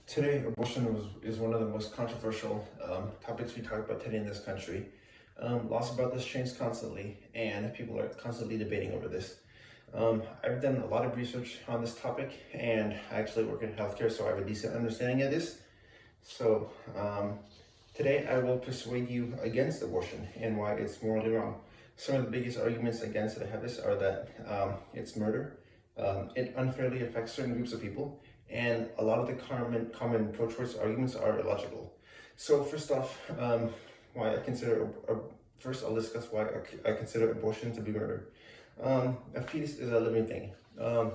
Today, is one of the most controversial topics we talk about today in this country. Laws about this change constantly, and people are constantly debating over this. I've done a lot of research on this topic, and I actually work in healthcare, so I have a decent understanding of this. So today, I will persuade you against abortion and why it's morally wrong. Some of the biggest arguments against it I have this are that it's murder, it unfairly affects certain groups of people, and a lot of the common pro-choice arguments are illogical. So first off, why I consider first I'll discuss why I consider abortion to be murder. A fetus is a living thing.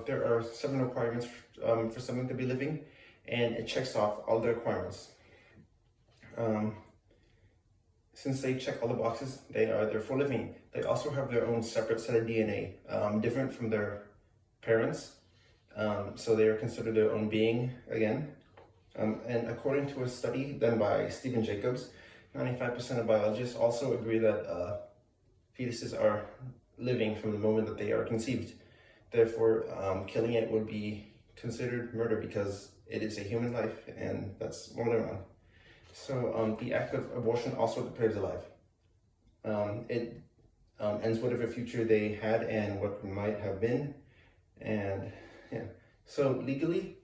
There are 7 requirements for something to be living, and it checks off all the requirements. Since they check all the boxes, they're for living. They also have their own separate set of DNA, different from their parents. So they are considered their own being again. And according to a study done by Stephen Jacobs, 95% of biologists also agree that fetuses are living from the moment that they are conceived. Therefore, killing it would be considered murder because it is a human life, and that's more than wrong. So the act of abortion also depraves a life. It ends whatever future they had and what might have been. And yeah, so legally,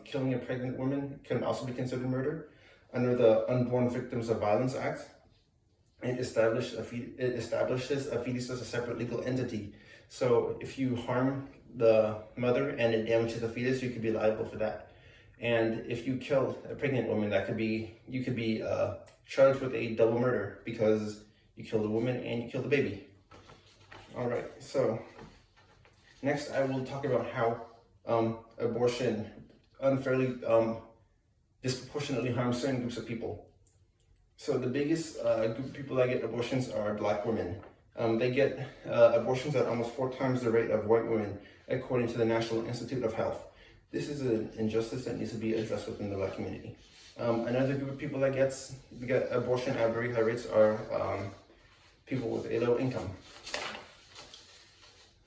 killing a pregnant woman can also be considered murder. Under the Unborn Victims of Violence Act, it establishes a fetus as a separate legal entity. So if you harm the mother and it damages the fetus, you could be liable for that. And if you kill a pregnant woman, you could be charged with a double murder because you killed the woman and you killed the baby. All right, so next I will talk about how abortion unfairly, disproportionately harms certain groups of people. So the biggest group of people that get abortions are Black women. They get abortions at almost 4 times the rate of white women, according to the National Institute of Health. This is an injustice that needs to be addressed within the Black community. Another group of people that get abortion at very high rates are people with a low income.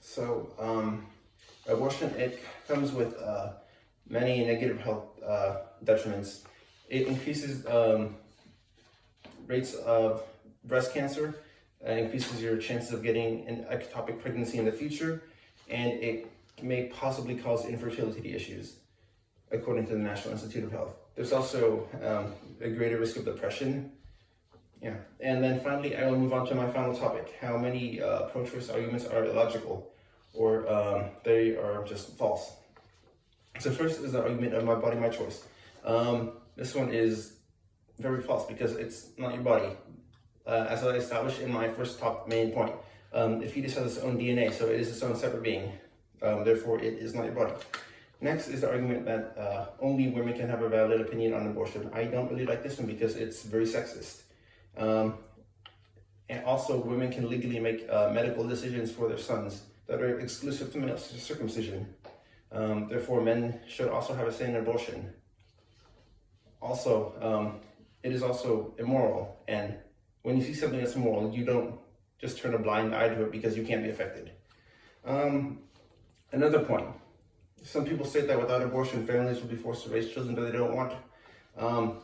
So abortion, it comes with many negative health detriments. It increases rates of breast cancer, increases your chances of getting an ectopic pregnancy in the future, and it may possibly cause infertility issues, according to the National Institute of Health. There's also a greater risk of depression. Yeah, and then finally, I will move on to my final topic: how many pro-choice arguments are illogical, or they are just false. So first is the argument of my body, my choice. This one is very false because it's not your body. As I established in my first main point, the fetus has its own DNA, so it is its own separate being. Therefore, it is not your body. Next is the argument that only women can have a valid opinion on abortion. I don't really like this one because it's very sexist. And also, women can legally make medical decisions for their sons that are exclusive to male circumcision. Therefore, men should also have a say in abortion. Also, it is also immoral, and when you see something that's immoral, you don't just turn a blind eye to it because you can't be affected. Another point, some people state that without abortion, families will be forced to raise children that they don't want.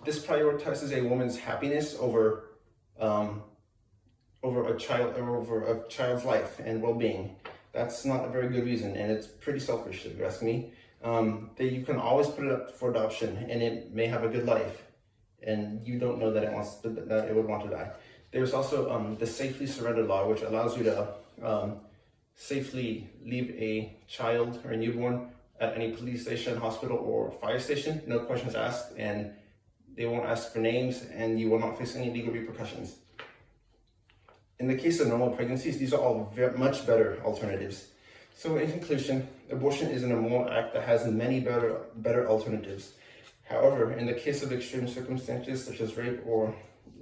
This prioritizes a woman's happiness over a child's life and well-being. That's not a very good reason, and it's pretty selfish, if you ask me. You can always put it up for adoption, and it may have a good life, and you don't know that it would want to die. There's also the safely surrender law, which allows you to safely leave a child or a newborn at any police station, hospital, or fire station, no questions asked, and they won't ask for names, and you will not face any legal repercussions. In the case of normal pregnancies, these are all much better alternatives. So in conclusion, abortion is an immoral act that has many better alternatives. However, in the case of extreme circumstances such as rape or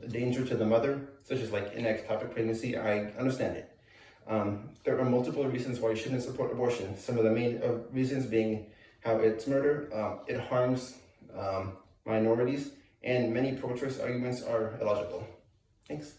danger to the mother, such as like an ectopic pregnancy, I understand it. There are multiple reasons why you shouldn't support abortion. Some of the main reasons being how it's murder, it harms minorities, and many pro-choice arguments are illogical. Thanks.